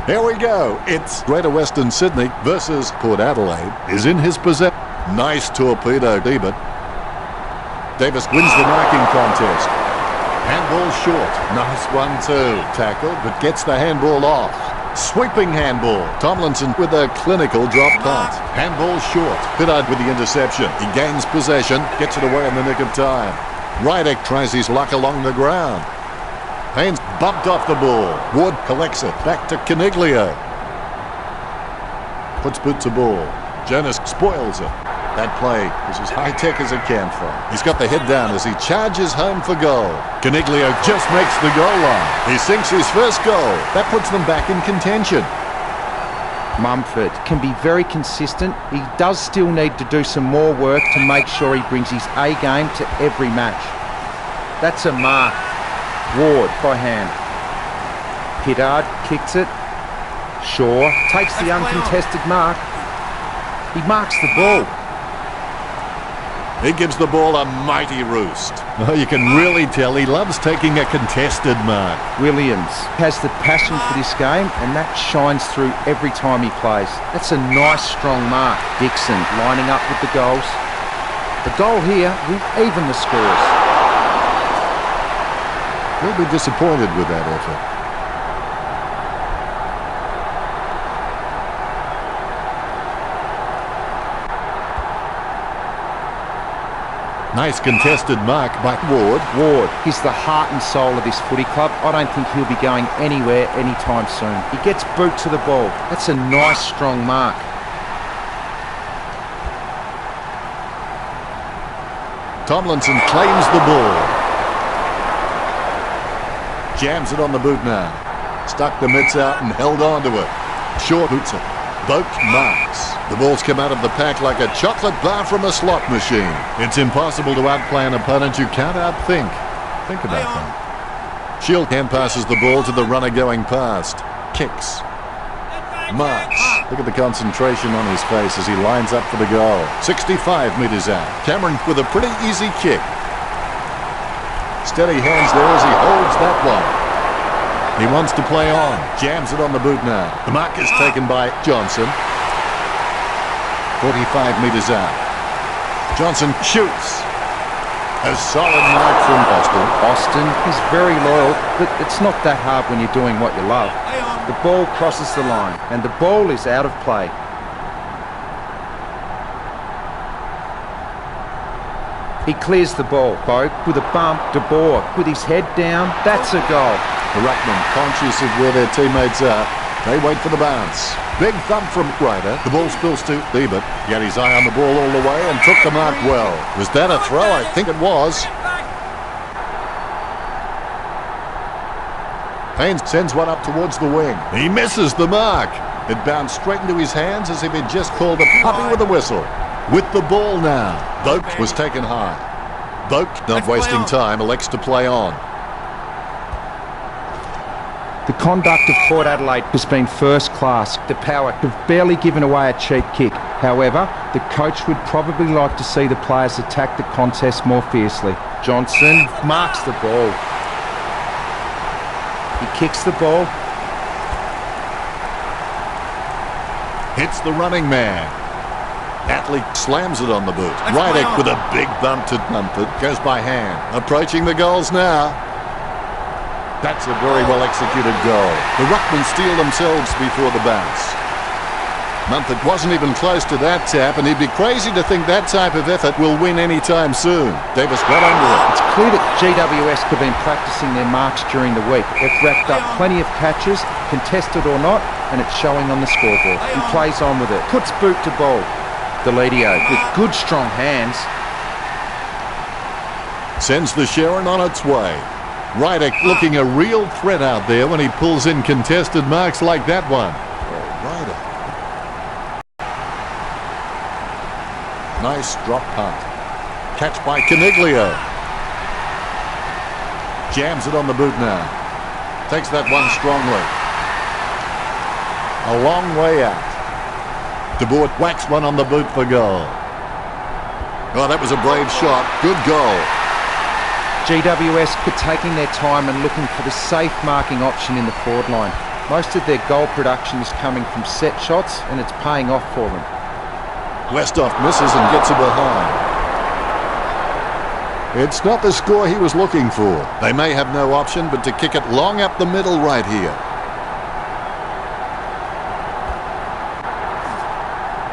Here we go. It's Greater Western Sydney versus Port Adelaide is in his possession. Nice torpedo, Ebert. Davis wins the marking contest. Handball short. Nice one too. Tackle, but gets the handball off. Sweeping handball. Tomlinson with a clinical drop punt. Handball short. Pittard with the interception. He gains possession, gets it away in the nick of time. Rydick tries his luck along the ground. Haynes bumped off the ball. Ward collects it. Back to Caniglio. Puts boot to ball. Jonas spoils it. That play is as high-tech as it can for him. He's got the head down as he charges home for goal. Caniglio just makes the goal line. He sinks his first goal. That puts them back in contention. Mumford can be very consistent. He does still need to do some more work to make sure he brings his A game to every match. That's a mark. Ward by hand. Pittard kicks it. Shaw takes the uncontested mark. He marks the ball. He gives the ball a mighty roost. Oh, you can really tell he loves taking a contested mark. Williams has the passion for this game, and that shines through every time he plays. That's a nice, strong mark. Dixon lining up with the goals. The goal here will even the scores. He'll be disappointed with that effort. Nice contested mark by Ward. Ward is the heart and soul of this footy club. I don't think he'll be going anywhere anytime soon. He gets boot to the ball. That's a nice, strong mark. Tomlinson claims the ball. Jams it on the boot now. Stuck the mitts out and held on to it. Short boots it. Boat marks. The ball's come out of the pack like a chocolate bar from a slot machine. It's impossible to outplay an opponent you can't outthink. Think about that. Shield hand passes the ball to the runner going past. Kicks. Marks. Look at the concentration on his face as he lines up for the goal. 65 metres out. Cameron with a pretty easy kick. Steady hands there as he holds that one. He wants to play on. Jams it on the boot now. The mark is taken by Johnson. 45 metres out. Johnson shoots. A solid mark from Austin. Austin is very loyal, but it's not that hard when you're doing what you love. The ball crosses the line, and the ball is out of play. He clears the ball. Boak with a bump. De Boer with his head down. That's a goal. The ruckman, conscious of where their teammates are, they wait for the bounce. Big thump from Ryder. The ball spills to Ebert. He had his eye on the ball all the way and took the mark well. Was that a throw? I think it was. Haynes sends one up towards the wing. He misses the mark. It bounced straight into his hands as if he'd just called a puppy with a whistle. With the ball now. Boak was taken high. Boak, not wasting time, elects to play on. The conduct of Port Adelaide has been first class. The power have barely given away a cheap kick. However, the coach would probably like to see the players attack the contest more fiercely. Johnson marks the ball. He kicks the ball. Hits the running man. Atlee slams it on the boot. Rydick with a big bump to Mumford. Goes by hand. Approaching the goals now. That's a very well executed goal. The ruckmen steal themselves before the bounce. Mumford wasn't even close to that tap, and he'd be crazy to think that type of effort will win anytime soon. Davis got under it. It's clear that GWS have been practicing their marks during the week. They've racked up plenty of catches, contested or not, and it's showing on the scoreboard. He plays on with it. Puts boot to ball. Deledio with good strong hands. Sends the Sharon on its way. Rydick looking a real threat out there when he pulls in contested marks like that one. Oh, Rydick. Nice drop punt. Catch by Caniglio. Jams it on the boot now. Takes that one strongly. A long way out. De Boer whacks one on the boot for goal. Oh, that was a brave shot. Good goal. GWS are taking their time and looking for the safe marking option in the forward line. Most of their goal production is coming from set shots, and it's paying off for them. Westhoff misses and gets it behind. It's not the score he was looking for. They may have no option but to kick it long up the middle right here.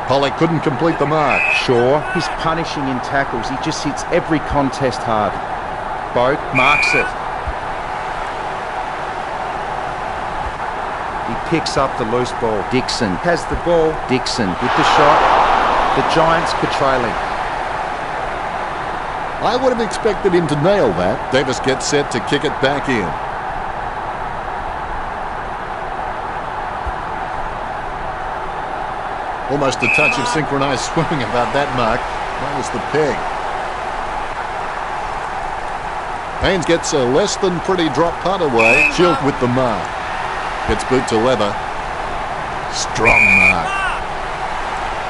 Pollock couldn't complete the mark. Shaw, he's punishing in tackles. He just hits every contest hard. Boak marks it. He picks up the loose ball. Dixon has the ball. Dixon with the shot. The Giants are trailing. I would have expected him to nail that. Davis gets set to kick it back in. Almost a touch of synchronized swimming about that mark. Minus the peg. Haynes gets a less than pretty drop punt away. Schilt with the mark. Gets boot to leather. Strong mark.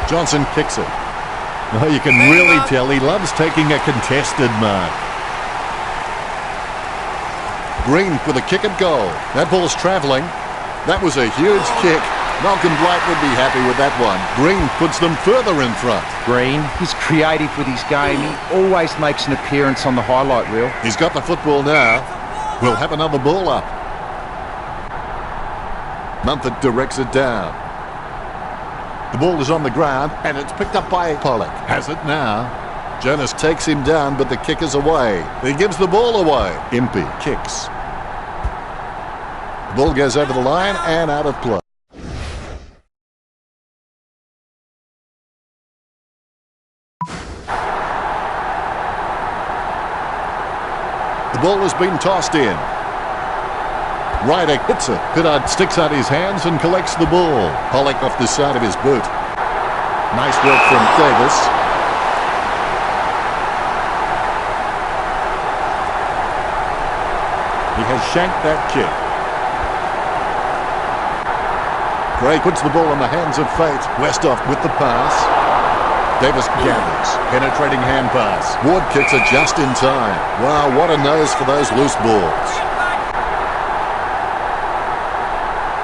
Johnson kicks it. Oh, you can really tell he loves taking a contested mark. Green with a kick at goal. That ball's travelling. That was a huge kick. Malcolm Blight would be happy with that one. Green puts them further in front. Green, he's creative with his game. He always makes an appearance on the highlight reel. He's got the football now. We'll have another ball up. Mumford directs it down. The ball is on the ground and it's picked up by Pollock. Has it now. Jonas takes him down but the kick is away. He gives the ball away. Impey kicks. The ball goes over the line and out of play. The ball has been tossed in. Ryder hits it. Pittard sticks out his hands and collects the ball. Pollock off the side of his boot. Nice work from Davis. He has shanked that kick. Gray puts the ball in the hands of fate. Westhoff with the pass. Davis gathers. Penetrating hand pass. Ward kicks it just in time. Wow, what a nose for those loose balls.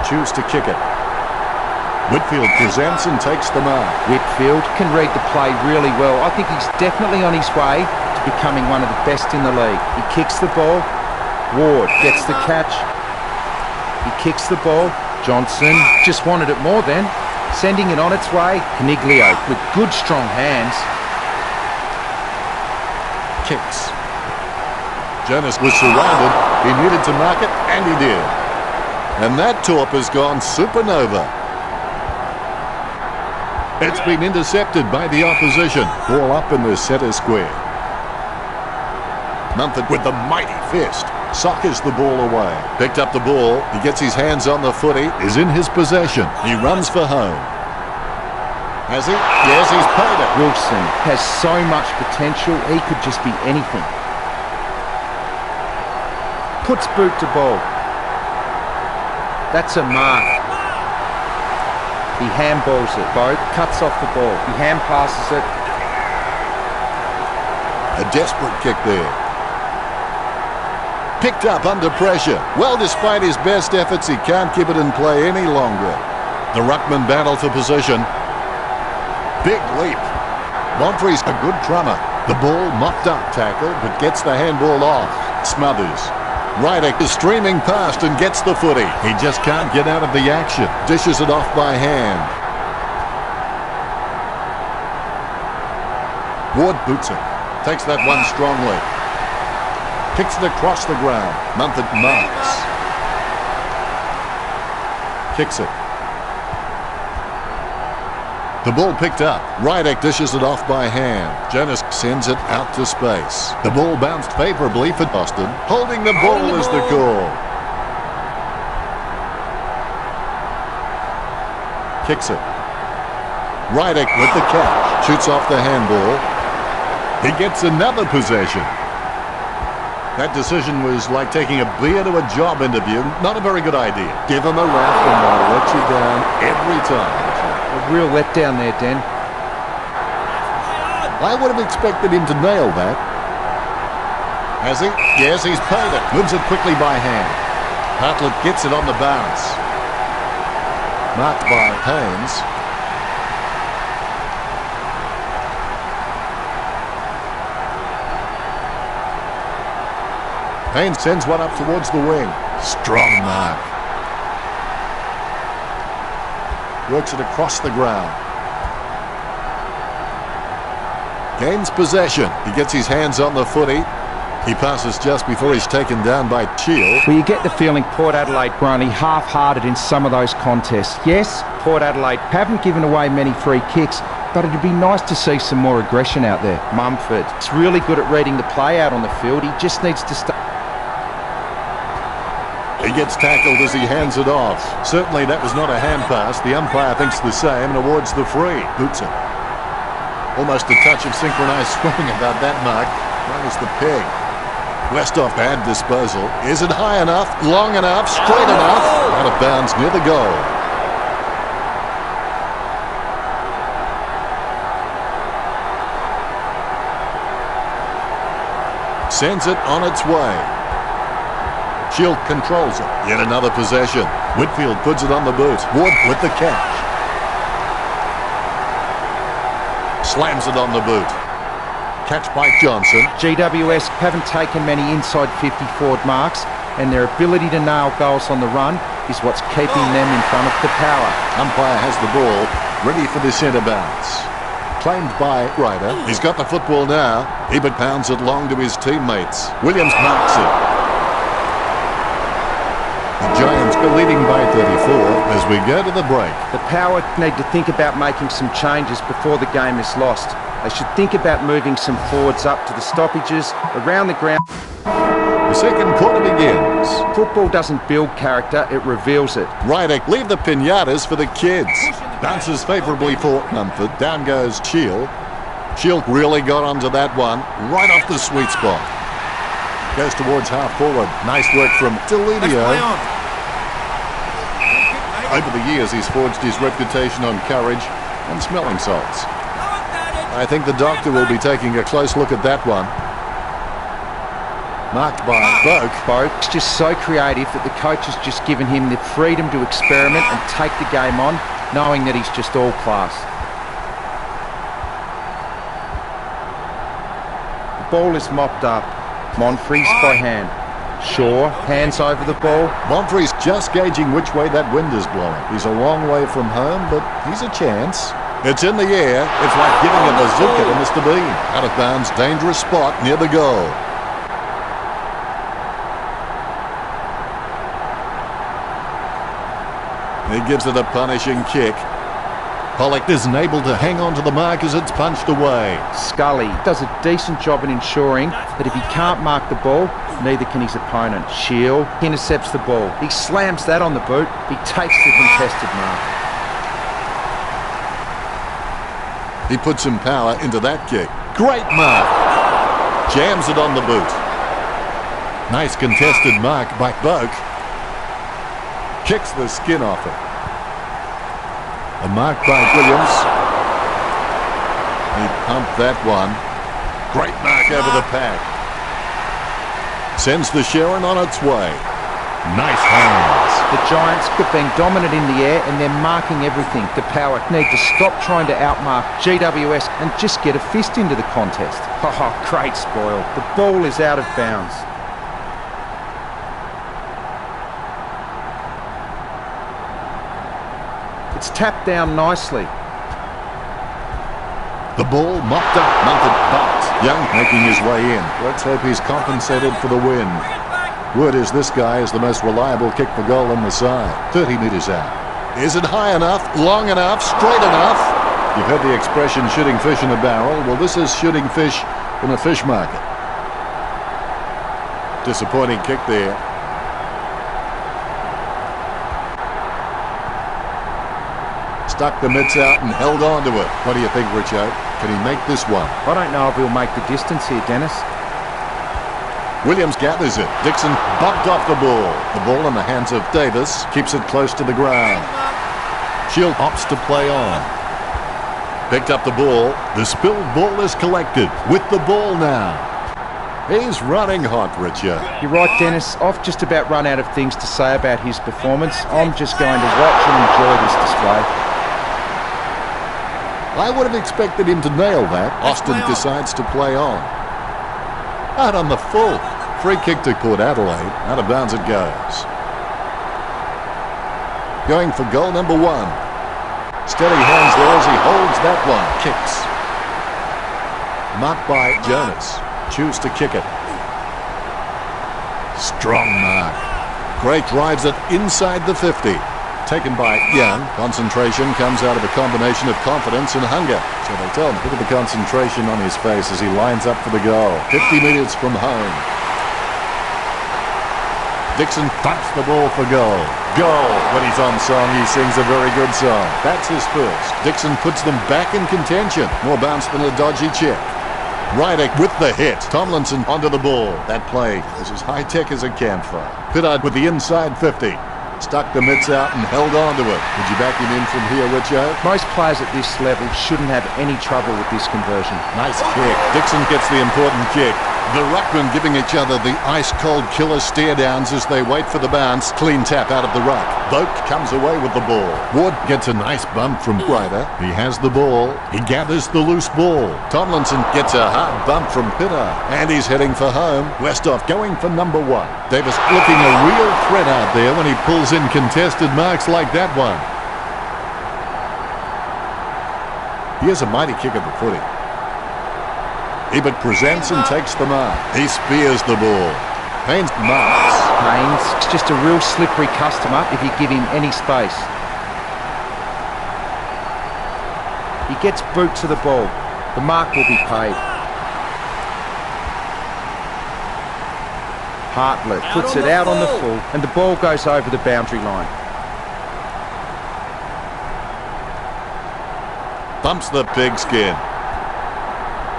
Choose to kick it. Whitfield presents and takes the mark. Whitfield can read the play really well. I think he's definitely on his way to becoming one of the best in the league. He kicks the ball. Ward gets the catch. He kicks the ball. Johnson just wanted it more then. Sending it on its way. Caniglio with good strong hands. Kicks. Jonas was surrounded. He needed to mark it and he did. And that torp has gone supernova. It's been intercepted by the opposition. Ball up in the centre square. Mumford with the mighty fist. Sockers the ball away. Picked up the ball. He gets his hands on the footy. Is in his possession. He runs for home. Has he? Yes, he's paid it. Wilson has so much potential. He could just be anything. Puts boot to ball. That's a mark. He handballs it. Boat cuts off the ball. He hand passes it. A desperate kick there. Picked up under pressure. Well, despite his best efforts, he can't keep it in play any longer. The ruckman battle for position. Big leap. Montree's a good drummer. The ball mopped up tackle, but gets the handball off. Smothers. Ryder is streaming past and gets the footy. He just can't get out of the action. Dishes it off by hand. Ward boots it. Takes that one strongly. Kicks it across the ground. Mumford marks. Kicks it. The ball picked up. Rydick dishes it off by hand. Jonas sends it out to space. The ball bounced favourably for Boston. Holding the ball is the call. Kicks it. Rydick with the catch. Shoots off the handball. He gets another possession. That decision was like taking a beer to a job interview. Not a very good idea. Give him a rap and they'll let you down every time. A real letdown there, Den. I would have expected him to nail that. Has he? Yes, he's paid it. Moves it quickly by hand. Hartlett gets it on the bounce. Marked by Haynes. Haynes sends one up towards the wing. Strong mark. Works it across the ground. Gains possession. He gets his hands on the footy. He passes just before he's taken down by Shield. Well, you get the feeling Port Adelaide were only half-hearted in some of those contests. Yes, Port Adelaide haven't given away many free kicks, but it'd be nice to see some more aggression out there. Mumford is really good at reading the play out on the field. He just needs to start. He gets tackled as he hands it off. Certainly that was not a hand pass. The umpire thinks the same and awards the free. Boots it. Almost a touch of synchronised swimming about that mark. Minus the peg. Westhoff bad disposal. Is it high enough? Long enough? Straight enough? Out of bounds near the goal. Sends it on its way. Shield controls it. Yet another possession. Whitfield puts it on the boot. Ward with the catch. Slams it on the boot. Catch by Johnson. GWS haven't taken many inside 50 forward marks, and their ability to nail goals on the run is what's keeping them in front of the power. Umpire has the ball, ready for the centre bounce. Claimed by Ryder. He's got the football now. Ebert pounds it long to his teammates. Williams marks it. The Giants are leading by 34 as we go to the break. The Power need to think about making some changes before the game is lost. They should think about moving some forwards up to the stoppages, around the ground. The second quarter begins. Football doesn't build character, it reveals it. Ryder, leave the pinatas for the kids. Bounces favourably for Mumford. Down goes Shield. Shield really got onto that one, right off the sweet spot. Goes towards half forward. Nice work from Delidio. Over the years, he's forged his reputation on courage and smelling salts. I think the doctor will be taking a close look at that one. Marked by Boak. Boak's just so creative that the coach has just given him the freedom to experiment and take the game on, knowing that he's just all class. The ball is mopped up. Monfries by hand. Shaw hands over the ball. Monfries just gauging which way that wind is blowing. He's a long way from home, but he's a chance. It's in the air. It's like giving a bazooka to Mr. Bean. Out of bounds, dangerous spot near the goal. He gives it a punishing kick. Pollock isn't able to hang on to the mark as it's punched away. Scully does a decent job in ensuring that if he can't mark the ball, neither can his opponent. Shield intercepts the ball. He slams that on the boot. He takes the contested mark. He puts some power into that kick. Great mark. Jams it on the boot. Nice contested mark by Boak. Kicks the skin off it. A mark by Williams. He pumped that one. Great mark over the pack. Sends the Sharon on its way. Nice hands. The Giants have been dominant in the air and they're marking everything. The Power need to stop trying to outmark GWS and just get a fist into the contest. Oh, great spoil. The ball is out of bounds. It's tapped down nicely. The ball mopped up. Mumford bumped. Young making his way in. Let's hope he's compensated for the win. Word is this guy is the most reliable kick for goal in the side. 30 metres out. Is it high enough? Long enough? Straight enough? You've heard the expression shooting fish in a barrel. Well, this is shooting fish in a fish market. Disappointing kick there. Stuck the mitts out and held on to it. What do you think, Richo? Can he make this one? I don't know if he'll make the distance here, Dennis. Williams gathers it. Dixon bumped off the ball. The ball in the hands of Davis. Keeps it close to the ground. Shield opts to play on. Picked up the ball. The spilled ball is collected. With the ball now. He's running hot, Richard. You're right, Dennis. I've just about run out of things to say about his performance. I'm just going to watch and enjoy this display. I would have expected him to nail that. Austin decides to play on. Out on the full. Free kick to Port Adelaide. Out of bounds it goes. Going for goal number 1. Steady hands there as he holds that one. Kicks. Marked by Jonas. Choose to kick it. Strong mark. Great drives it inside the 50. Taken by Young. Concentration comes out of a combination of confidence and hunger. So they tell him, look at the concentration on his face as he lines up for the goal. 50 metres from home. Dixon thumps the ball for goal. Goal! When he's on song, he sings a very good song. That's his first. Dixon puts them back in contention. More bounce than a dodgy check. Rydick with the hit. Tomlinson onto the ball. That play is as high-tech as a campfire. Pittard with the inside 50. Stuck the mitts out and held on to it. Would you back him in from here, Richo? Most players at this level shouldn't have any trouble with this conversion. Nice kick. Dixon gets the important kick. The ruckmen giving each other the ice-cold killer stare-downs as they wait for the bounce. Clean tap out of the ruck. Vogt comes away with the ball. Ward gets a nice bump from Ryder. He has the ball. He gathers the loose ball. Tomlinson gets a hard bump from Pittard. And he's heading for home. Westhoff going for number 1. Davis looking a real threat out there when he pulls in contested marks like that one. Here's a mighty kick at the footy. Ebert presents and takes the mark. He spears the ball. Haynes marks. Haynes is just a real slippery customer if you give him any space. He gets boot to the ball. The mark will be paid. Hartlett puts it out on the full and the ball goes over the boundary line. Bumps the pigskin.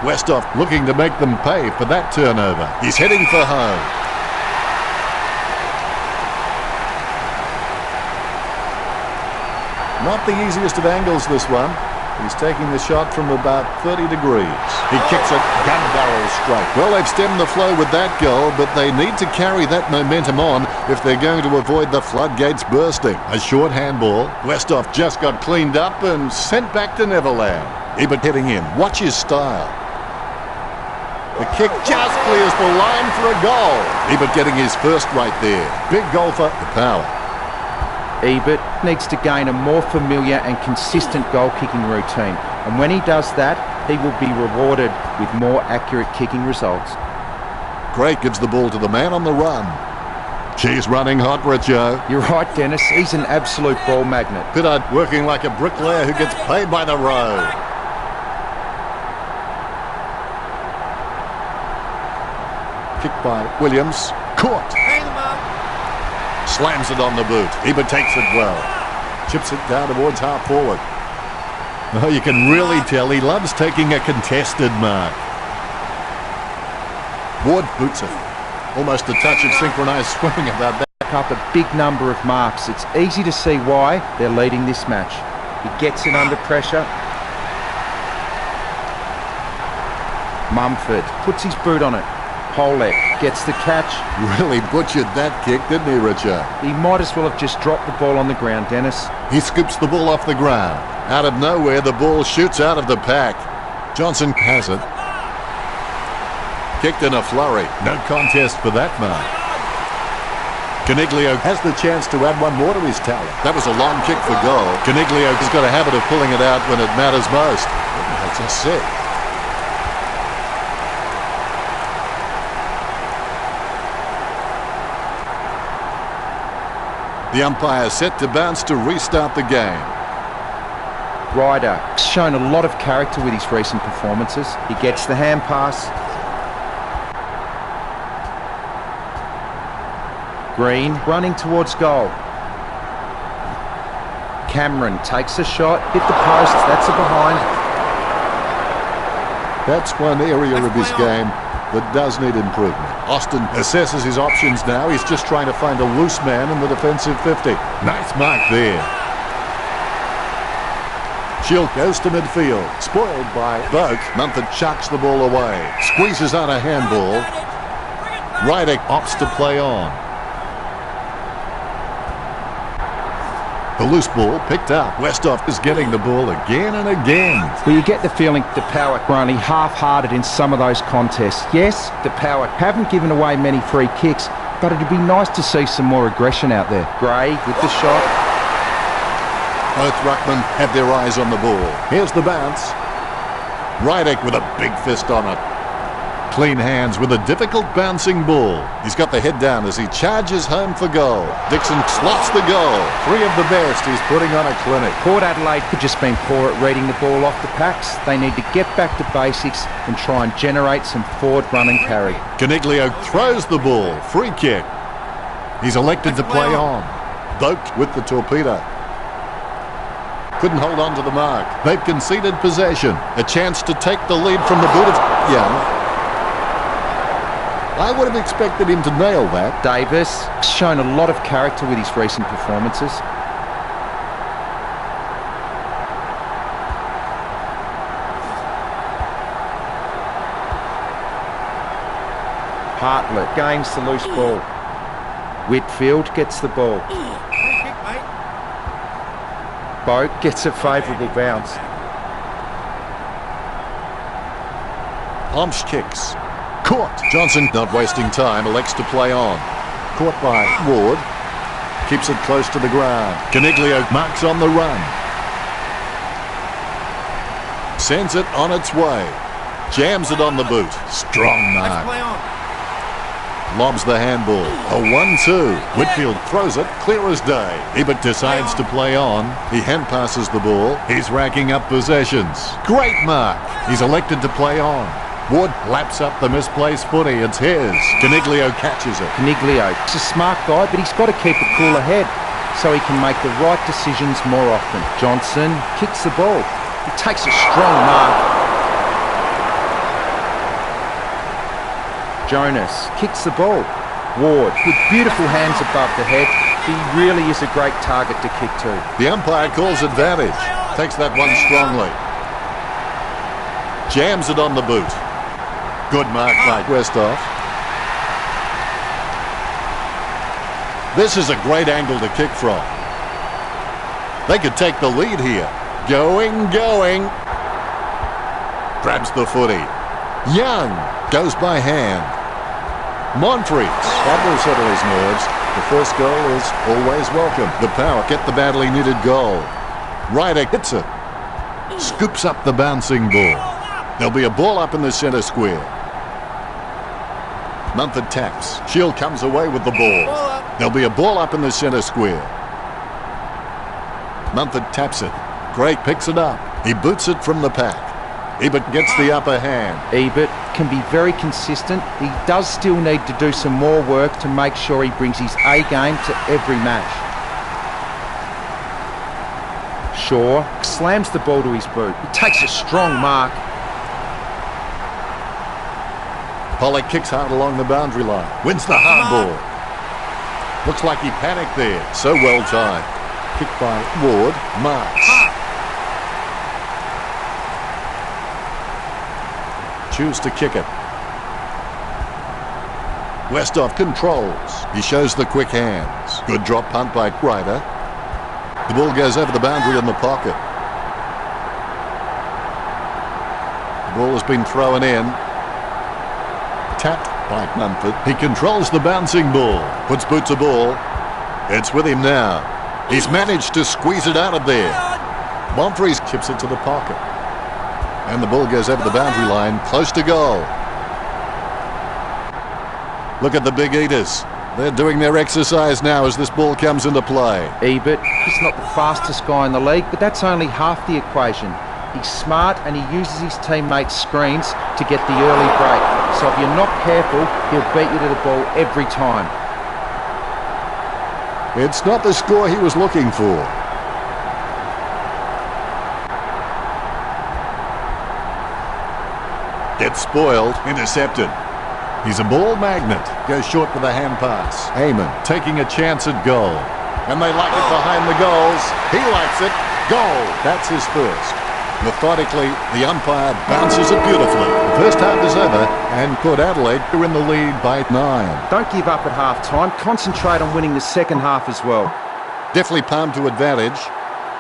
Westhoff looking to make them pay for that turnover. He's heading for home. Not the easiest of angles, this one. He's taking the shot from about 30 degrees. He kicks it, gun barrel straight. Well, they've stemmed the flow with that goal, but they need to carry that momentum on if they're going to avoid the floodgates bursting. A short handball. Westhoff just got cleaned up and sent back to Neverland. Ebert heading in. Watch his style. The kick just clears the line for a goal. Ebert getting his first right there. Big goal for the power. Ebert needs to gain a more familiar and consistent goal-kicking routine. And when he does that, he will be rewarded with more accurate kicking results. Craig gives the ball to the man on the run. She's running hot, Richo. You're right, Dennis. He's an absolute ball magnet. Pittard working like a bricklayer who gets paid by the road. Kick by Williams. Caught. Slams it on the boot. Ebert takes it well. Chips it down towards half forward. Oh, you can really tell he loves taking a contested mark. Ward boots it. Almost a touch of synchronised swimming about that. Up a big number of marks. It's easy to see why they're leading this match. He gets it under pressure. Mumford puts his boot on it. Polek gets the catch. Really butchered that kick, didn't he, Richard? He might as well have just dropped the ball on the ground, Dennis. He scoops the ball off the ground. Out of nowhere, the ball shoots out of the pack. Johnson has it. Kicked in a flurry. No contest for that mark. Caniglio has the chance to add one more to his talent. That was a long kick for goal. Caniglio has got a habit of pulling it out when it matters most. That's just sick. The umpire set to bounce to restart the game. Ryder has shown a lot of character with his recent performances. He gets the hand pass. Green running towards goal. Cameron takes a shot, hit the post, that's a behind. That's one area of his game that does need improvement. Austin assesses his options now. He's just trying to find a loose man in the defensive 50. Nice mark there. Shield goes to midfield. Spoiled by Vogt. Mumford chucks the ball away. Squeezes out a handball. Ryder opts to play on. The loose ball picked up. Westhoff is getting the ball again and again. Well, you get the feeling the Power were only half-hearted in some of those contests. Yes, the Power haven't given away many free kicks, but it'd be nice to see some more aggression out there. Gray with the shot. Both ruckmen have their eyes on the ball. Here's the bounce. Ryder with a big fist on it. Clean hands with a difficult bouncing ball. He's got the head down as he charges home for goal. Dixon slots the goal. 3 of the best. He's putting on a clinic. Port Adelaide could just been poor at reading the ball off the packs. They need to get back to basics and try and generate some forward run and carry. Caniglio throws the ball. Free kick. He's elected to play on. Boat with the torpedo. Couldn't hold on to the mark. They've conceded possession. A chance to take the lead from the boot of Young. I would have expected him to nail that. Davis has shown a lot of character with his recent performances. Hartlett gains the loose ball. Whitfield gets the ball. Boat gets a favourable bounce. Omsch kicks. Caught. Johnson, not wasting time, elects to play on. Caught by Ward. Keeps it close to the ground. Caniglio marks on the run. Sends it on its way. Jams it on the boot. Strong mark. Lobs the handball. A 1-2. Whitfield throws it, clear as day. Ebert decides to play on. He hand passes the ball. He's racking up possessions. Great mark. He's elected to play on. Ward laps up the misplaced footy. It's his. Caniglio catches it. Caniglio is a smart guy, but he's got to keep a cooler head so he can make the right decisions more often. Johnson kicks the ball. He takes a strong mark. Jonas kicks the ball. Ward with beautiful hands above the head. He really is a great target to kick to. The umpire calls advantage. Takes that one strongly. Jams it on the boot. Good mark by Westhoff. This is a great angle to kick from. They could take the lead here. Going. Grabs the footy. Young goes by hand. Monfries. That will settle his nerves. The first goal is always welcome. The Power get the badly needed goal. Ryder hits it. Scoops up the bouncing ball. There'll be a ball up in the centre square. Mumford taps. Shield comes away with the ball. There'll be a ball up in the centre square. Mumford taps it. Gray picks it up. He boots it from the pack. Ebert gets the upper hand. Ebert can be very consistent. He does still need to do some more work to make sure he brings his A game to every match. Shaw slams the ball to his boot. He takes a strong mark. Pollock kicks hard along the boundary line. Wins the hard ball. Looks like he panicked there. So well timed. Kick by Ward. Marks. Choose to kick it. Westhoff controls. He shows the quick hands. Good drop punt by Ryder. The ball goes over the boundary in the pocket. The ball has been thrown in. Tapped by Mumford. He controls the bouncing ball. Puts boot to ball. It's with him now. He's managed to squeeze it out of there. Monfries chips it to the pocket. And the ball goes over the boundary line, close to goal. Look at the big eaters. They're doing their exercise now as this ball comes into play. Ebert is not the fastest guy in the league, but that's only half the equation. He's smart and he uses his teammates' screens to get the early break. So if you're not careful, he'll beat you to the ball every time. It's not the score he was looking for. Gets spoiled, intercepted. He's a ball magnet. Goes short with a hand pass. Heyman taking a chance at goal. And they like it behind the goals. He likes it. Goal. That's his first. Methodically, the umpire bounces it beautifully. The first half is over, and Port Adelaide are in the lead by 9. Don't give up at half-time. Concentrate on winning the second half as well. Definitely palmed to advantage.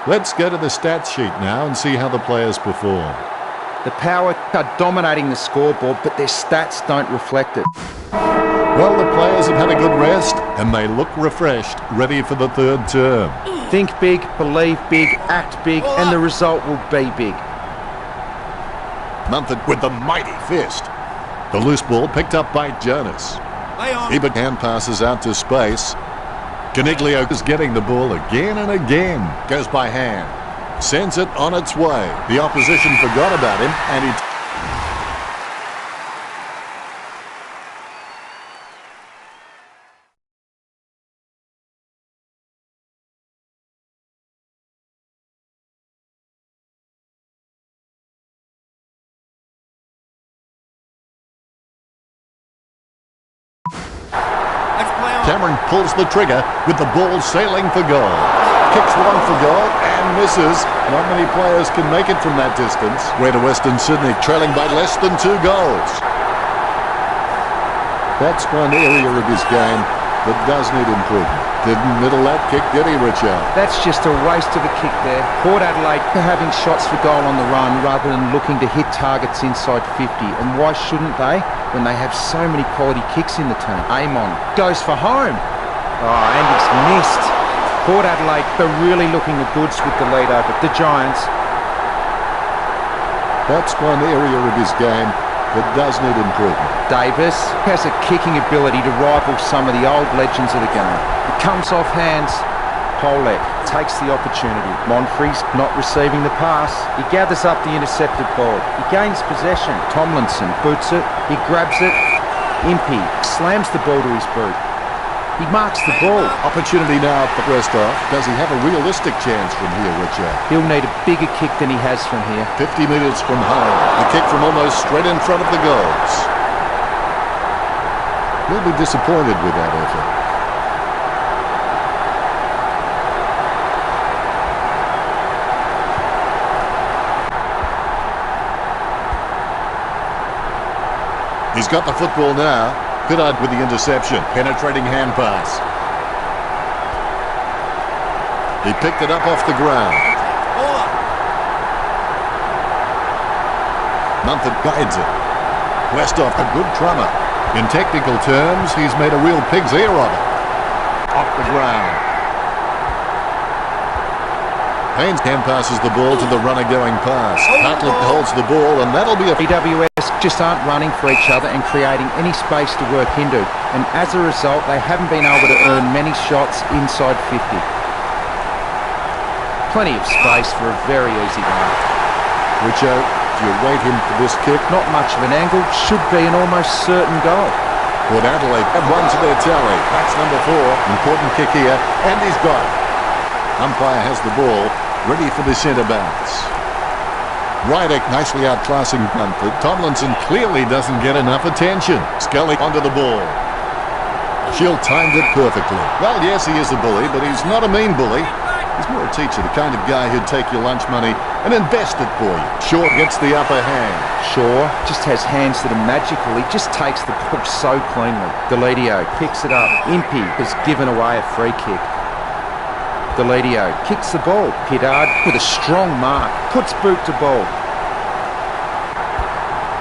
Let's go to the stats sheet now and see how the players perform. The Power are dominating the scoreboard, but their stats don't reflect it. Well, the players have had a good rest, and they look refreshed, ready for the third term. Think big, believe big, act big, and the result will be big. Mumford with the mighty fist. The loose ball picked up by Jonas. Ebert hand passes out to space. Caniglio is getting the ball again and again. Goes by hand. Sends it on its way. The opposition forgot about him, and he... Cameron pulls the trigger with the ball sailing for goal. Kicks one for goal and misses. Not many players can make it from that distance. Greater Western Sydney trailing by less than 2 goals. That's one area of his game that does need improvement. Didn't middle that kick, did he, Richard? That's just a waste of a kick there. Port Adelaide are having shots for goal on the run rather than looking to hit targets inside 50. And why shouldn't they when they have so many quality kicks in the team? Amon goes for home. Oh, and he's missed. Port Adelaide are really looking the goods with the lead over the Giants. That's one area of his game that does need improvement. Davis has a kicking ability to rival some of the old legends of the game. It comes off hands. Polek takes the opportunity. Monfrey's not receiving the pass. He gathers up the intercepted ball. He gains possession. Tomlinson boots it. He grabs it. Impey slams the ball to his boot. He marks the ball. Opportunity now for Brestoff. Does he have a realistic chance from here, Richard? He'll need a bigger kick than he has from here. 50 metres from home. A kick from almost straight in front of the goals. He'll be disappointed with that effort. He's got the football now. Pittard with the interception. Penetrating hand pass. He picked it up off the ground. Mumford guides it. Westhoff, a good drummer. In technical terms, he's made a real pig's ear of it. Off the ground. Haynes hand passes the ball to the runner going past. Hartlett holds the ball, and that'll be a... BWS just aren't running for each other and creating any space to work into. And as a result, they haven't been able to earn many shots inside 50. Plenty of space for a very easy mark. Richo, do you rate him for this kick? Not much of an angle. Should be an almost certain goal. Port Adelaide have one to their tally. That's number 4. Important kick here, and he's got it. Umpire has the ball, ready for the centre bounce. Rydick nicely outclassing Mumford. Tomlinson clearly doesn't get enough attention. Scully onto the ball. Shield timed it perfectly. Well, yes, he is a bully, but he's not a mean bully. He's more a teacher, the kind of guy who'd take your lunch money and invest it for you. Shaw gets the upper hand. Shaw just has hands that are magical. He just takes the ball so cleanly. Deledio picks it up. Impey has given away a free kick. Deledio kicks the ball. Pittard with a strong mark. Puts boot to ball.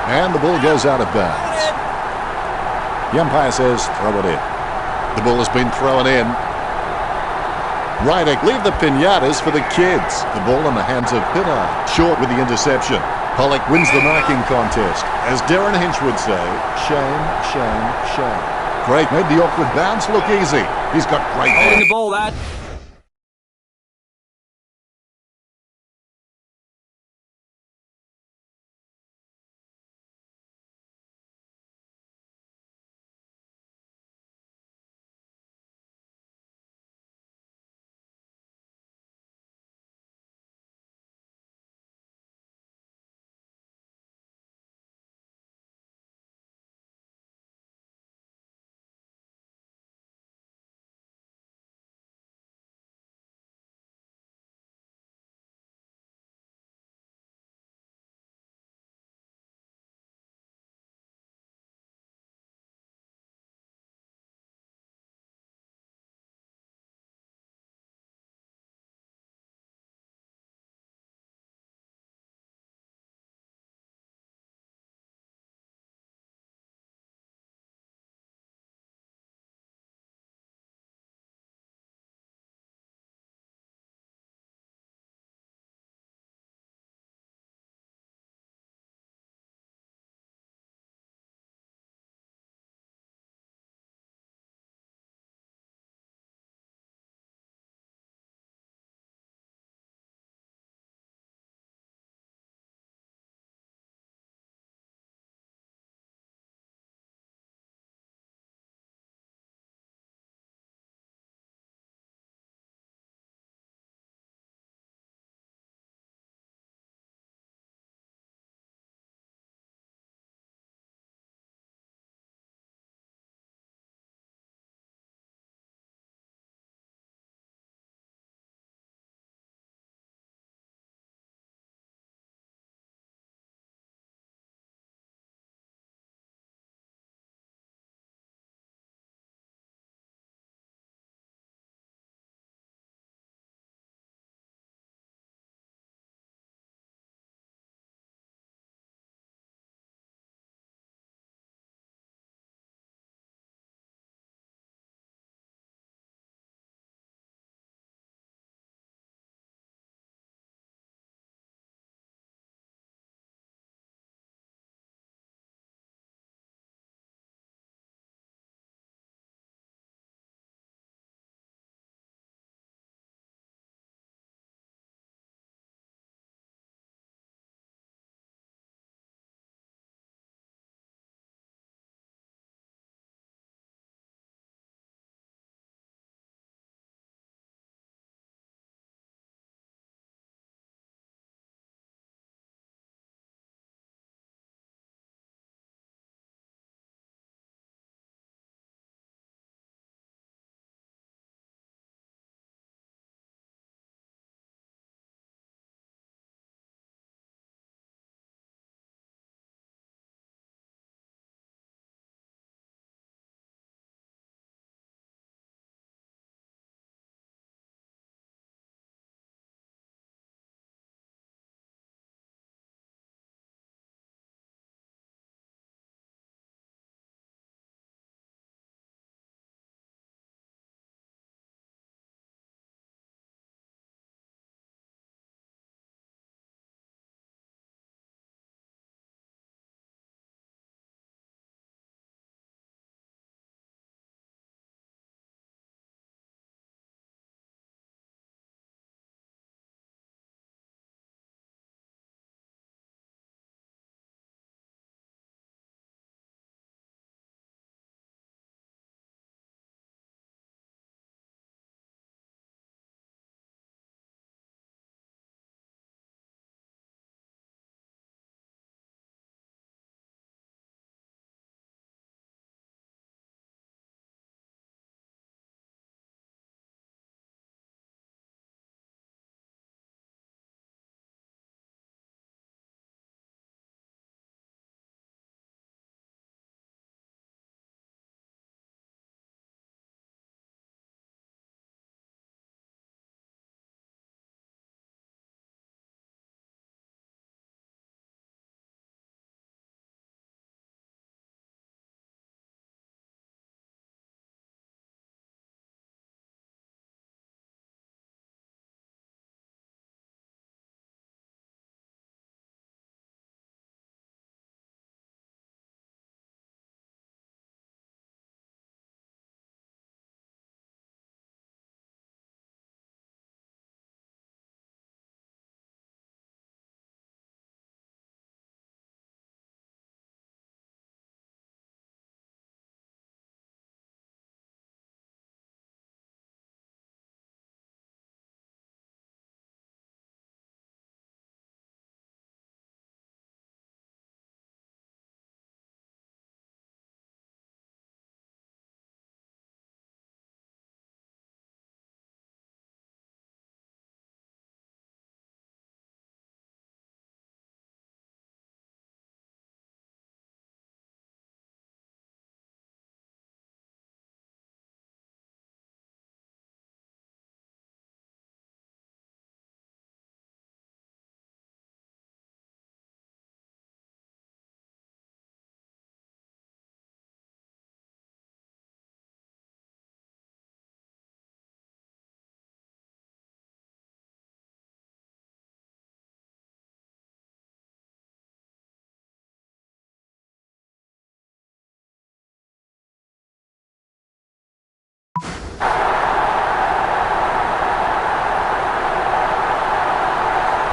And the ball goes out of bounds. The umpire says, throw it in. The ball has been thrown in. Rydick, leave the pinatas for the kids. The ball in the hands of Pittard. Short with the interception. Pollock wins the marking contest. As Darren Hinch would say, shame, shame, shame. Craig made the awkward bounce look easy. He's got great hands. Holding the ball, that.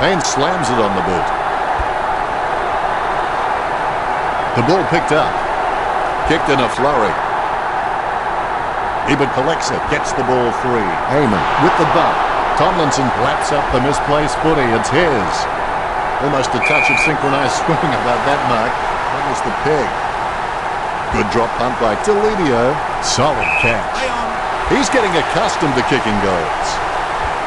and slams it on the boot. The ball picked up. Kicked in a flurry. Ebert collects it, gets the ball free. Heyman with the bump. Tomlinson laps up the misplaced footy. It's his. Almost a touch of synchronized swimming about that mark. That was the peg. Good drop punt by Delidio. Solid catch. He's getting accustomed to kicking goals.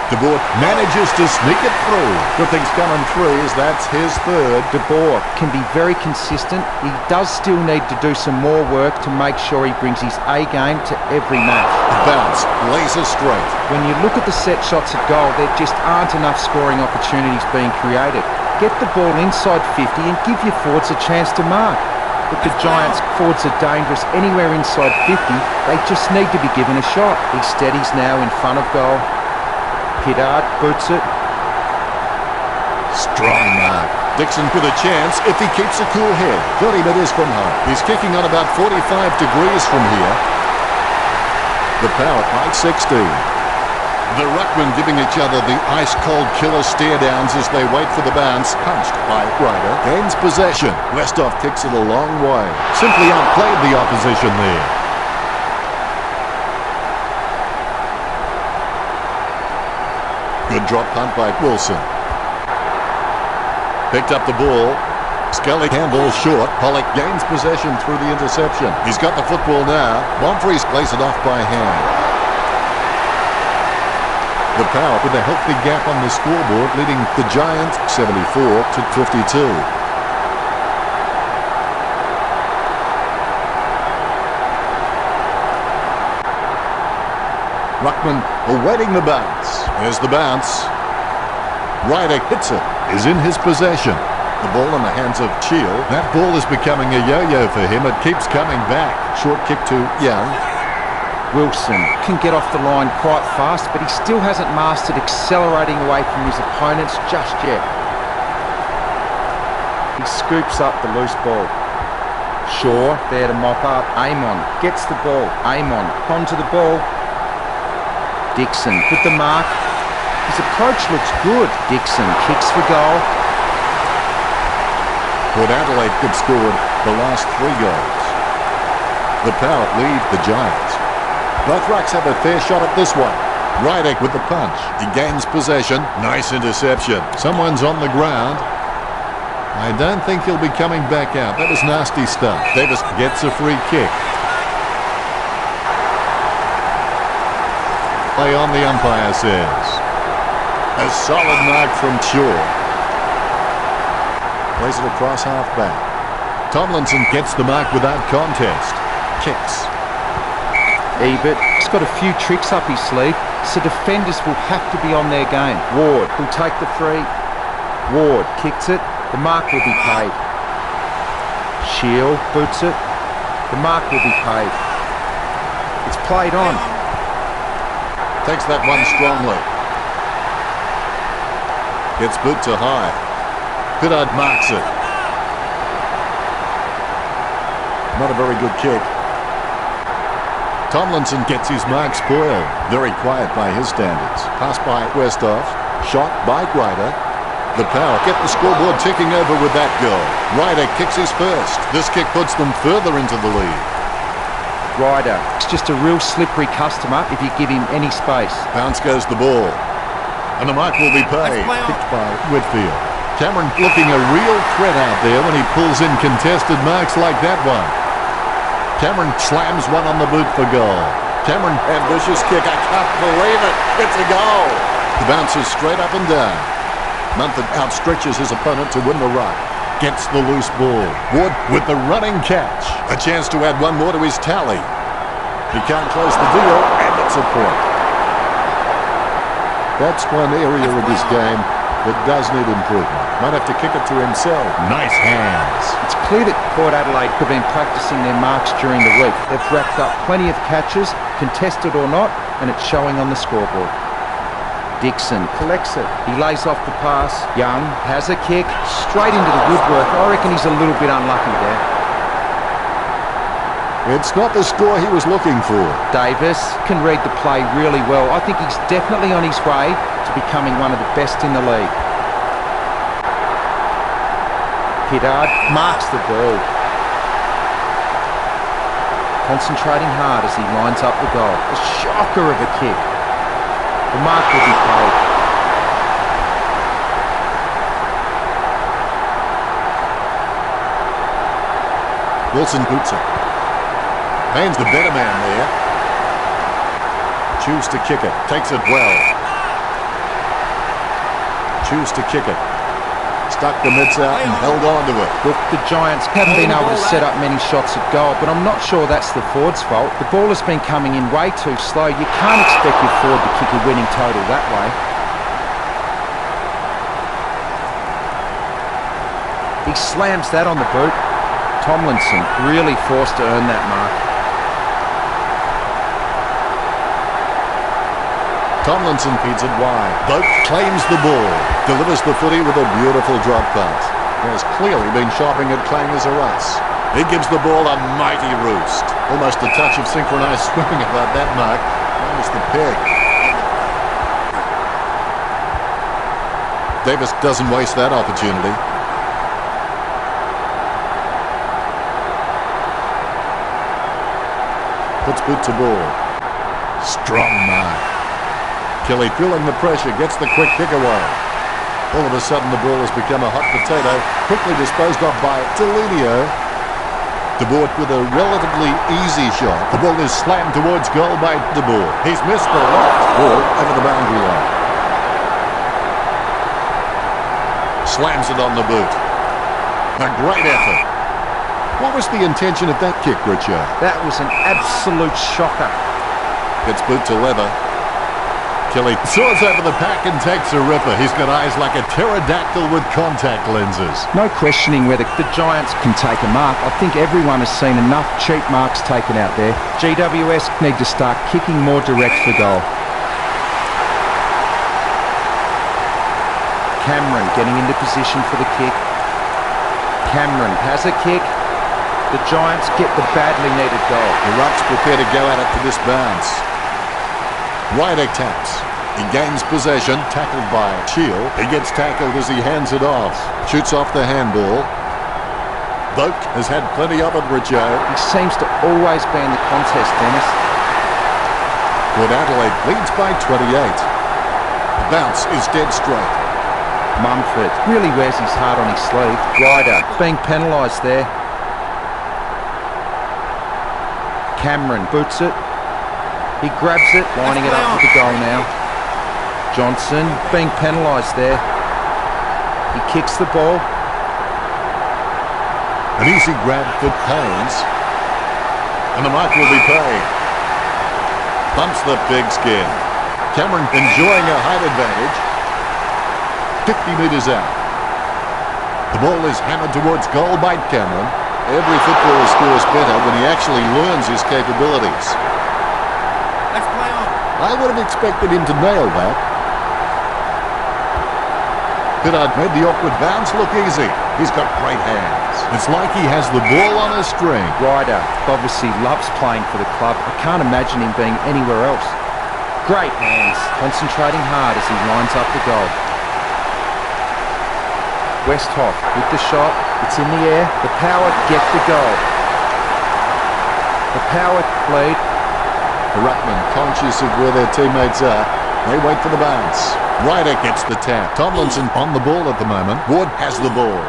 De Boer manages to sneak it through. Good things coming threes. That's his third. De Boer can be very consistent. He does still need to do some more work to make sure he brings his A game to every match. The bounce, laser straight. When you look at the set shots at goal, there just aren't enough scoring opportunities being created. Get the ball inside 50 and give your forwards a chance to mark. But the Giants' forwards are dangerous anywhere inside 50. They just need to be given a shot. He steadies now in front of goal. Hiddard boots it. Strong mark. Dixon with a chance if he keeps a cool head. 30 metres from home. He's kicking on about 45 degrees from here. The power by 16. The ruckmen giving each other the ice-cold killer stare-downs as they wait for the bounce. Punched by Ryder. Gains possession. Westhoff kicks it a long way. Simply outplayed the opposition there. Good drop punt by Wilson. Picked up the ball. Skelly handles short. Pollock gains possession through the interception. He's got the football now. Bonfries plays it off by hand. The Power with a healthy gap on the scoreboard, leading the Giants 74-52. Ruckman awaiting the bounce. There's the bounce. Ryder hits it. Is in his possession. The ball in the hands of Cheel. That ball is becoming a yo-yo for him. It keeps coming back. Short kick to Young. Wilson can get off the line quite fast, but he still hasn't mastered accelerating away from his opponents just yet. He scoops up the loose ball. Shaw there to mop up. Amon gets the ball. Amon onto the ball. Dixon with the mark. His approach looks good. Dixon kicks for goal. Port Adelaide have scored the last 3 goals. The Power lead the Giants. Both rucks have a fair shot at this one. Ryder with the punch. He gains possession. Nice interception. Someone's on the ground. I don't think he'll be coming back out. That was nasty stuff. Davis gets a free kick. Play on, the umpire says. A solid mark from Shaw. Plays it across half-back. Tomlinson gets the mark without contest. Kicks. Ebert's got a few tricks up his sleeve, so defenders will have to be on their game. Ward will take the free. Ward kicks it. The mark will be paid. Shield boots it. The mark will be paid. It's played on. Takes that one strongly. Gets boot to high. Hiddard marks it. Not a very good kick. Tomlinson gets his mark spoiled. Very quiet by his standards. Pass by Westhoff. Shot by Ryder. The Power get the scoreboard ticking over with that goal. Ryder kicks his first. This kick puts them further into the lead. Ryder is just a real slippery customer if you give him any space. Bounce goes the ball. And the mark will be paid. Picked by Whitfield. Cameron looking a real threat out there when he pulls in contested marks like that one. Cameron slams one on the boot for goal. Cameron, ambitious kick. I can't believe it. It's a goal. The bounce is straight up and down. Mumford outstretches his opponent to win the ruck. Gets the loose ball. Ward with the running catch. A chance to add one more to his tally. He can't close the deal, and it's a point. That's one area of this game that does need improvement. Might have to kick it to himself. Nice hands. It's clear that Port Adelaide have been practicing their marks during the week. They've racked up plenty of catches, contested or not, and it's showing on the scoreboard. Dixon collects it. He lays off the pass. Young has a kick straight into the woodwork. I reckon he's a little bit unlucky there. It's not the score he was looking for. Davis can read the play really well. I think he's definitely on his way to becoming one of the best in the league. Pittard marks the ball. Concentrating hard as he lines up the goal. A shocker of a kick. The mark will be paid. Wilson boots it. Main's the better man there. Choose to kick it. Takes it well. Choose to kick it. Stuck the mitts out and held on to it. Look, the Giants haven't been able to set up many shots at goal, but I'm not sure that's the forward's fault. The ball has been coming in way too slow. You can't expect your forward to kick a winning total that way. He slams that on the boot. Tomlinson really forced to earn that mark. Tomlinson feeds it wide. Boat claims the ball. Delivers the footy with a beautiful drop pass. He has clearly been shopping at clangers or us. He gives the ball a mighty roost. Almost a touch of synchronised swimming about that mark. Minus the peg. Davis doesn't waste that opportunity. Puts boot to ball. Strong mark. Kelly feeling the pressure, gets the quick kick away. All of a sudden the ball has become a hot potato, quickly disposed of by Delineo. De Boer with a relatively easy shot. The ball is slammed towards goal by De Boer. He's missed the left ball over the boundary line. Slams it on the boot. A great effort. What was the intention of that kick, Richard? That was an absolute shocker. Gets boot to leather. Kelly soars over the pack and takes a ripper. He's got eyes like a pterodactyl with contact lenses. No questioning whether the Giants can take a mark. I think everyone has seen enough cheap marks taken out there. GWS need to start kicking more direct for goal. Cameron getting into position for the kick. Cameron has a kick. The Giants get the badly needed goal. The Rucks prepare to go at it for this bounce. Ryder taps. He gains possession, tackled by Shield. He gets tackled as he hands it off. Shoots off the handball. Boak has had plenty of it, Richo. He seems to always be in the contest, Dennis. Port Adelaide leads by 28. The bounce is dead straight. Mumford really wears his heart on his sleeve. Ryder being penalised there. Cameron boots it. He grabs it, lining it up for the goal now. Johnson being penalised there. He kicks the ball. An easy grab for Haynes. And the mark will be paid. Bumps the pigskin. Cameron enjoying a height advantage. 50 metres out. The ball is hammered towards goal by Cameron. Every footballer scores better when he actually learns his capabilities. Let's play on. I would have expected him to nail that. Pittard made the awkward bounce look easy. He's got great hands. It's like he has the ball on a string. Ryder obviously loves playing for the club. I can't imagine him being anywhere else. Great hands, concentrating hard as he lines up the goal. Westhoff with the shot. It's in the air. The Power get the goal. The Power lead. The Ruckman, conscious of where their teammates are, they wait for the bounce. Ryder gets the tap. Tomlinson on the ball at the moment. Ward has the ball.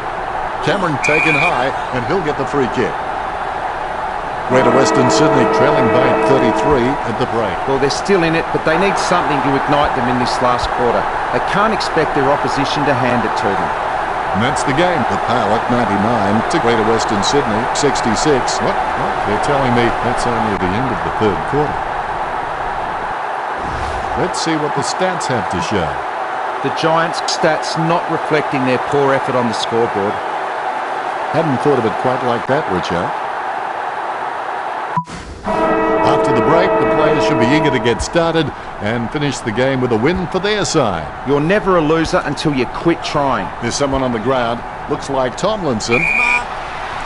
Cameron taken high, and he'll get the free kick. Greater Western Sydney trailing by 33 at the break. Well, they're still in it, but they need something to ignite them in this last quarter. They can't expect their opposition to hand it to them. And that's the game. The Power 99 to Greater Western Sydney 66. What? They're telling me that's only the end of the third quarter. Let's see what the stats have to show. The Giants' stats not reflecting their poor effort on the scoreboard. Hadn't thought of it quite like that, Richard. After the break, the players should be eager to get started and finish the game with a win for their side. You're never a loser until you quit trying. There's someone on the ground. Looks like Tomlinson.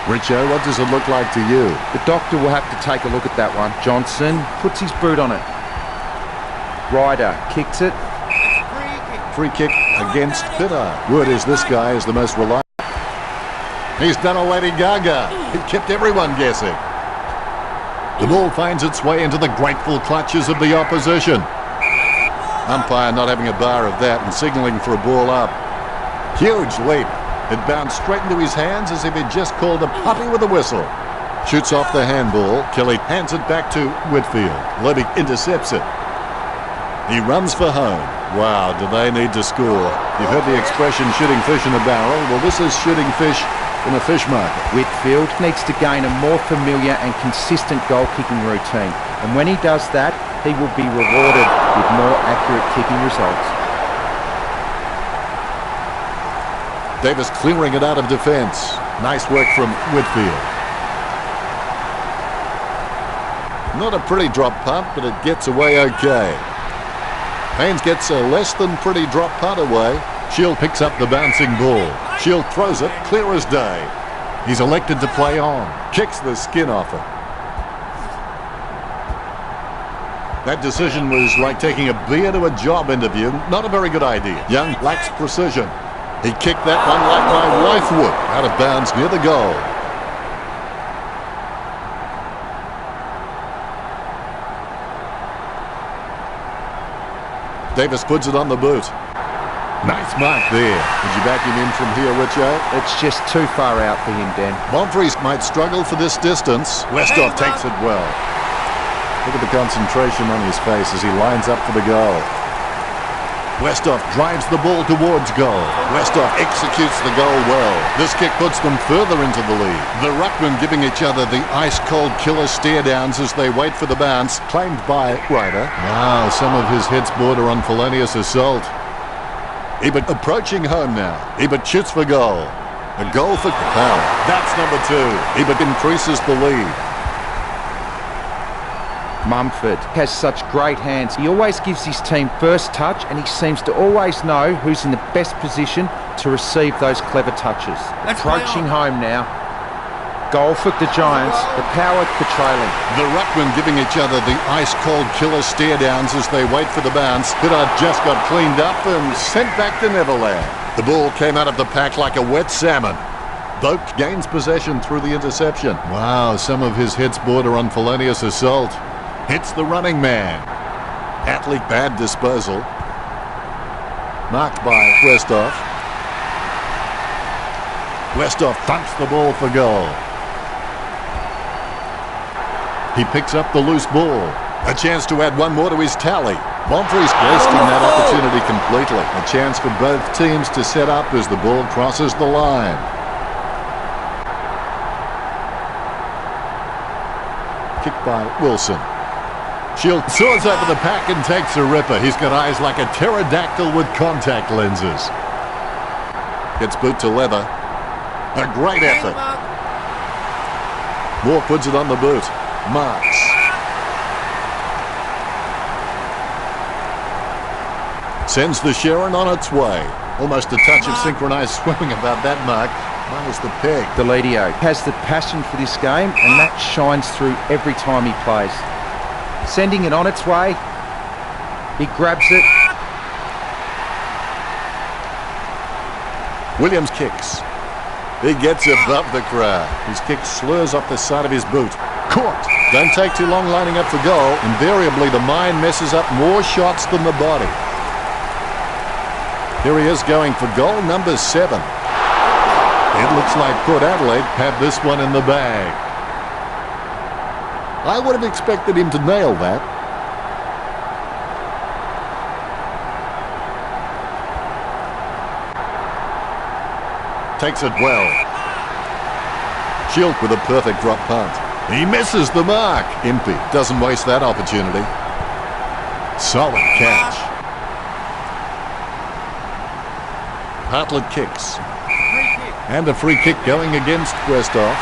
Richo, what does it look like to you? The doctor will have to take a look at that one. Johnson puts his boot on it. Ryder kicks it. Free kick against Pittard. Word is this guy is the most reliable. He's done a Lady Gaga. It kept everyone guessing. The ball finds its way into the grateful clutches of the opposition. Umpire not having a bar of that and signalling for a ball up. Huge leap. It bounced straight into his hands as if he'd just called a puppy with a whistle. Shoots off the handball. Kelly hands it back to Whitfield. Levy intercepts it. He runs for home. Wow, do they need to score. You've heard the expression shooting fish in a barrel. Well, this is shooting fish in a fish market. Whitfield needs to gain a more familiar and consistent goal-kicking routine. And when he does that, he will be rewarded with more accurate kicking results. Davis clearing it out of defence. Nice work from Whitfield. Not a pretty drop punt, but it gets away okay. Haynes gets a less than pretty drop punt away. Shield picks up the bouncing ball. Shield throws it, clear as day. He's elected to play on. Kicks the skin off it. That decision was like taking a beer to a job interview. Not a very good idea. Young lacks precision. He kicked that one like my wife would, out of bounds near the goal. Davis puts it on the boot. Nice mark there. Would you back him in from here, Richo? It's just too far out for him, Dan. Bonfries might struggle for this distance. Westhoff takes it well. Look at the concentration on his face as he lines up for the goal. Westhoff drives the ball towards goal. Westhoff executes the goal well. This kick puts them further into the lead. The ruckmen giving each other the ice-cold killer stare-downs as they wait for the bounce, claimed by Ryder. Wow, some of his hits border on felonious assault. Ebert approaching home now. Ebert shoots for goal. A goal for Capel. That's number 2. Ebert increases the lead. Mumford has such great hands. He always gives his team first touch and he seems to always know who's in the best position to receive those clever touches. Approaching home now. Goal for the Giants. The power for trailing. The ruckmen giving each other the ice-cold killer stare-downs as they wait for the bounce. Goddard just got cleaned up and sent back to Neverland. The ball came out of the pack like a wet salmon. Boak gains possession through the interception. Wow, some of his hits border on felonious assault. Hits the running man. Atlee, bad disposal. Marked by Westhoff. Westhoff thumps the ball for goal. He picks up the loose ball. A chance to add one more to his tally. Bonfries wasting that opportunity completely. A chance for both teams to set up as the ball crosses the line. Kick by Wilson. Shield soars over the pack and takes a ripper. He's got eyes like a pterodactyl with contact lenses. Gets boot to leather. A great effort. Moore puts it on the boot. Marks. Sends the Sharon on its way. Almost a touch of synchronized swimming about that mark. Minus the peg. Deledio has the passion for this game and that shines through every time he plays. Sending it on its way. He grabs it. Williams kicks. He gets above the crowd. His kick slurs off the side of his boot. Caught. Don't take too long lining up for goal. Invariably, the mind messes up more shots than the body. Here he is going for goal number 7. It looks like Port Adelaide have this one in the bag. I would have expected him to nail that. Takes it well. Shield with a perfect drop punt. He misses the mark. Impey doesn't waste that opportunity. Solid catch. Hartlett kicks. And a free kick going against Westhoff.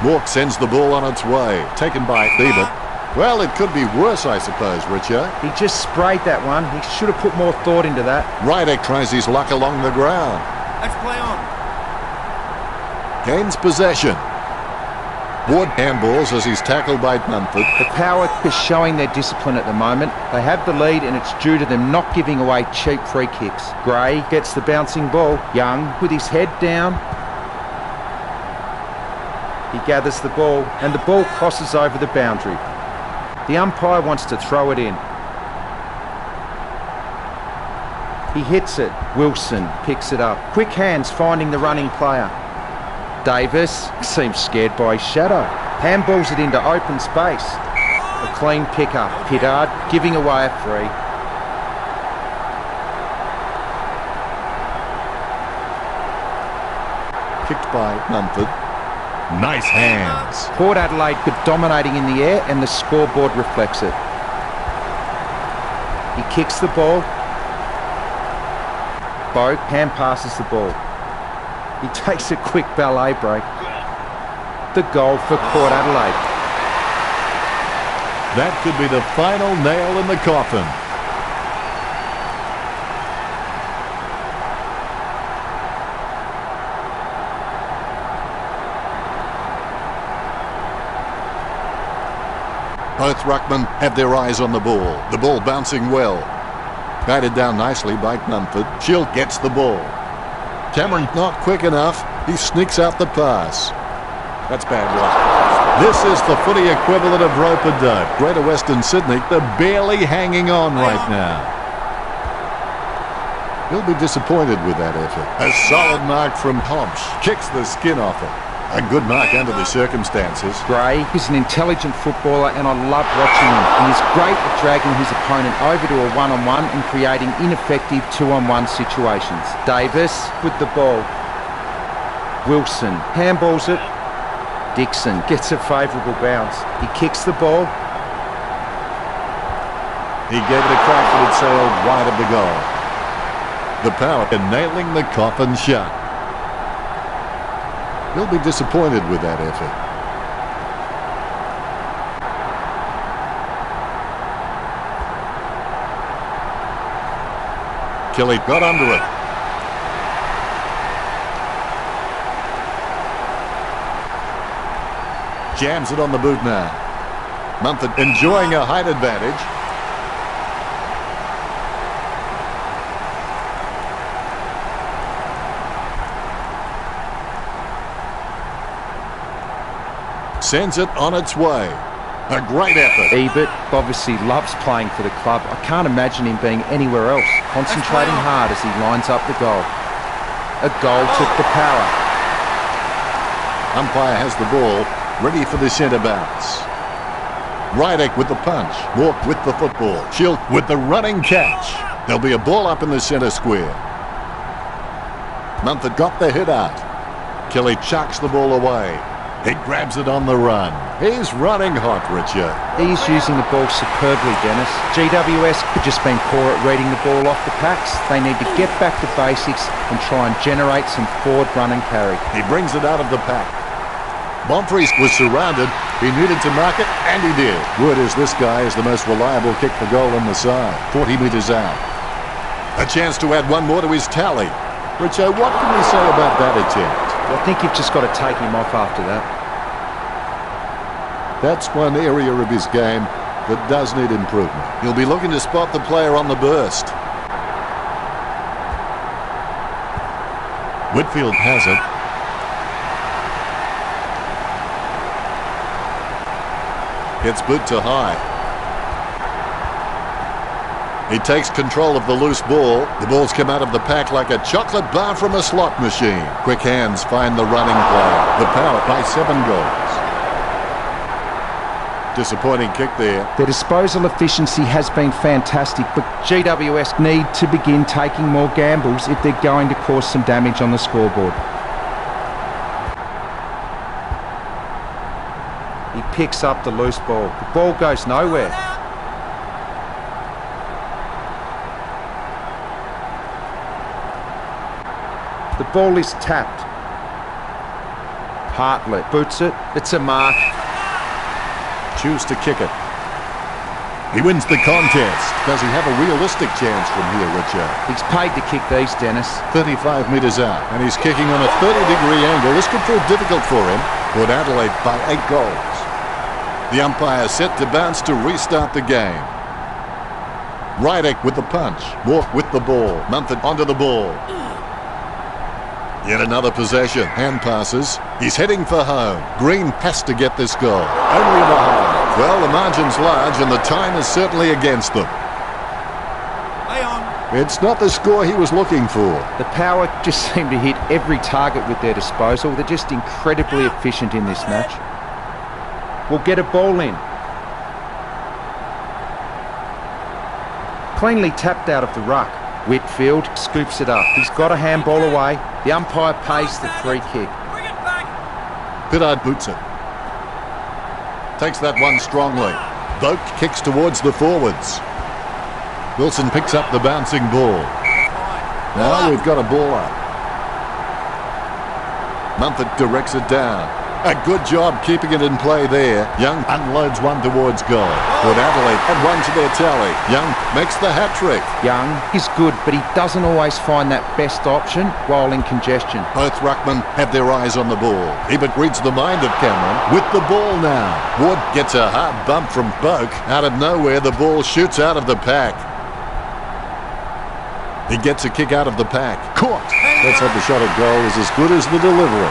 Mork sends the ball on its way. Taken by Ebert. Well, it could be worse, I suppose, Richard. He just sprayed that one. He should have put more thought into that. Ryder tries his luck along the ground. Let's play on. Gains possession. Ward handballs as he's tackled by Mumford. The Power is showing their discipline at the moment. They have the lead and it's due to them not giving away cheap free kicks. Gray gets the bouncing ball. Young with his head down. He gathers the ball and the ball crosses over the boundary. The umpire wants to throw it in. He hits it. Wilson picks it up. Quick hands finding the running player. Davis seems scared by his shadow. Handballs it into open space. A clean pickup. Pittard giving away a free. Kicked by Mumford. Nice hands. Port Adelaide good dominating in the air and the scoreboard reflects it. He kicks the ball. Bogue hand passes the ball. He takes a quick ballet break. The goal for Port Adelaide. That could be the final nail in the coffin. Both ruckmen have their eyes on the ball. The ball bouncing well. Guided down nicely by Mumford. Shield gets the ball. Cameron not quick enough. He sneaks out the pass. That's bad luck. This is the footy equivalent of rope-a-dope. Greater Western Sydney, they're barely hanging on right now. He'll be disappointed with that effort. A solid mark from Hobbs. Kicks the skin off it. A good mark under the circumstances. Gray is an intelligent footballer and I love watching him. He is great at dragging his opponent over to a one-on-one and creating ineffective two-on-one situations. Davis with the ball. Wilson handballs it. Dixon gets a favourable bounce. He kicks the ball. He gave it a crack but it sailed wide of the goal. The Power are nailing the coffin shut. He'll be disappointed with that effort. Kelly got under it. Jams it on the boot now. Mumford enjoying a height advantage. Sends it on its way. A great effort. Ebert obviously loves playing for the club. I can't imagine him being anywhere else. Concentrating hard as he lines up the goal. A goal took the Power. Umpire has the ball, ready for the centre bounce. Rydick with the punch. Walk with the football. Shield with the running catch. There'll be a ball up in the centre square. Mumford got the hit out. Kelly chucks the ball away. He grabs it on the run. He's running hot, Richard. He's using the ball superbly, Dennis. GWS have just been poor at reading the ball off the packs. They need to get back to basics and try and generate some forward run and carry. He brings it out of the pack. Bonfries was surrounded. He needed to mark it, and he did. Word is this guy is the most reliable kick for goal on the side. 40 metres out. A chance to add one more to his tally. Richo, what can we say about that attempt? I think you've just got to take him off after that. That's one area of his game that does need improvement. He'll be looking to spot the player on the burst. Whitfield has it. Gets boot to high. He takes control of the loose ball. The ball's come out of the pack like a chocolate bar from a slot machine. Quick hands find the running player. The Power by 7 goals. Disappointing kick there. Their disposal efficiency has been fantastic, but GWS need to begin taking more gambles if they're going to cause some damage on the scoreboard. He picks up the loose ball. The ball goes nowhere. The ball is tapped. Hartlett boots it. It's a mark. Choose to kick it. He wins the contest. Does he have a realistic chance from here, Richard? He's paid to kick these, Dennis. 35 metres out, and he's kicking on a 30-degree angle. This could prove difficult for him. Port Adelaide by 8 goals. The umpire set to bounce to restart the game. Rydick with the punch. Morph with the ball. Mumford onto the ball. Yet another possession. Hand passes. He's heading for home. Green has to get this goal. Only in the hole. Well, the margin's large and the time is certainly against them. Play on. It's not the score he was looking for. The Power just seem to hit every target with their disposal. They're just incredibly efficient in this match. We'll get a ball in. Cleanly tapped out of the ruck. Whitfield scoops it up. He's got a handball away. The umpire pays the free kick. Bring it back. Pittard boots it. Takes that one strongly. Vogt kicks towards the forwards. Wilson picks up the bouncing ball. Now we've got a ball up. Mumford directs it down. A good job keeping it in play there. Young unloads one towards goal. Port Adelaide add one to their tally. Young makes the hat-trick. Young is good, but he doesn't always find that best option while in congestion. Both ruckmen have their eyes on the ball. Ebert reads the mind of Cameron with the ball now. Ward gets a hard bump from Boak. Out of nowhere, the ball shoots out of the pack. He gets a kick out of the pack. Caught. Let's hope the shot at goal is as good as the delivery.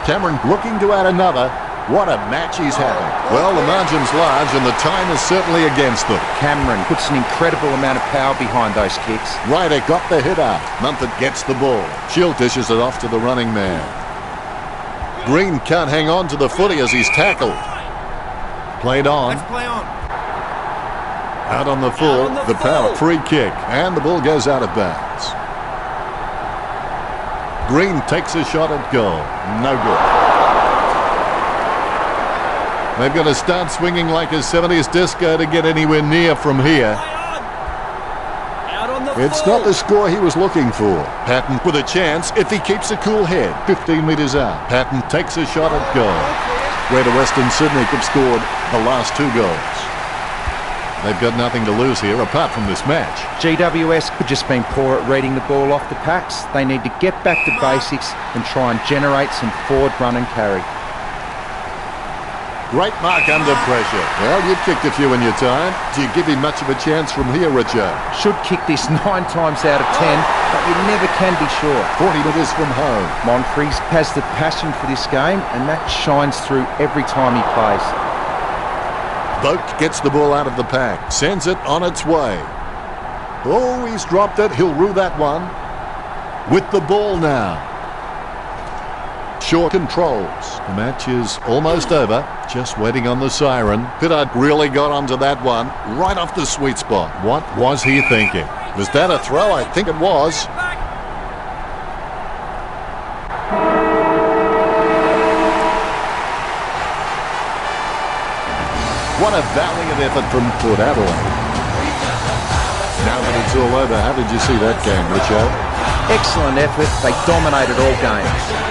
Cameron looking to add another. What a match he's having. Well, the margin's large and the time is certainly against them. Cameron puts an incredible amount of power behind those kicks. Ryder got the hit out. Mumford gets the ball. Shield dishes it off to the running man. Green can't hang on to the footy as he's tackled. Played on. Let's play on. Out on the full. The Power free kick. And the ball goes out of bounds. Green takes a shot at goal. No good. They've got to start swinging like a 70s disco to get anywhere near from here. Out on the It's not the score he was looking for. Patton with a chance if he keeps a cool head. 15 metres out. Patton takes a shot at goal. Greater Western Sydney have scored the last 2 goals. They've got nothing to lose here apart from this match. GWS have just been poor at reading the ball off the packs. They need to get back to basics and try and generate some forward run and carry. Great mark under pressure. Well, you've kicked a few in your time. Do you give him much of a chance from here, Richard? Should kick this 9 times out of 10, but you never can be sure. 40 metres from home. Monfries has the passion for this game, and that shines through every time he plays. Vogt gets the ball out of the pack, sends it on its way. Oh, he's dropped it. He'll rue that one. With the ball now. Shaw controls. The match is almost over. Just waiting on the siren. Pittard really got onto that one. Right off the sweet spot. What was he thinking? Was that a throw? I think it was. What a valiant effort from Port Adelaide. Now that it's all over, how did you see that game, Richo? Excellent effort. They dominated all games.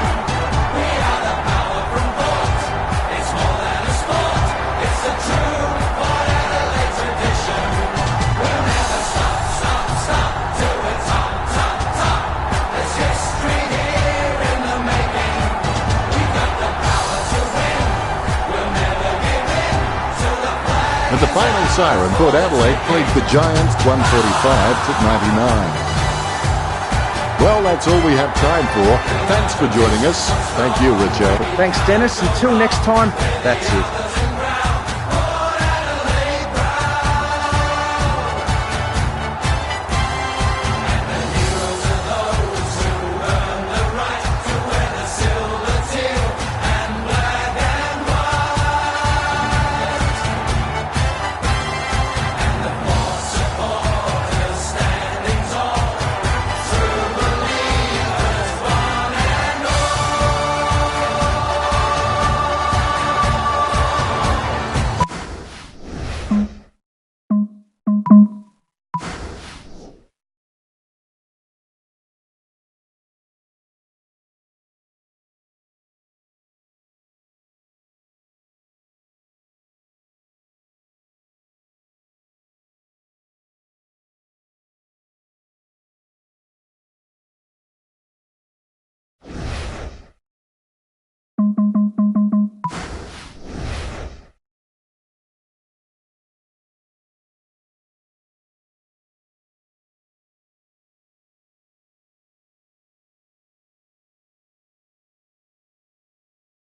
At the final siren, Port Adelaide played the Giants 145-99. Well, that's all we have time for. Thanks for joining us. Thank you, Richard. Thanks, Dennis. Until next time, that's it.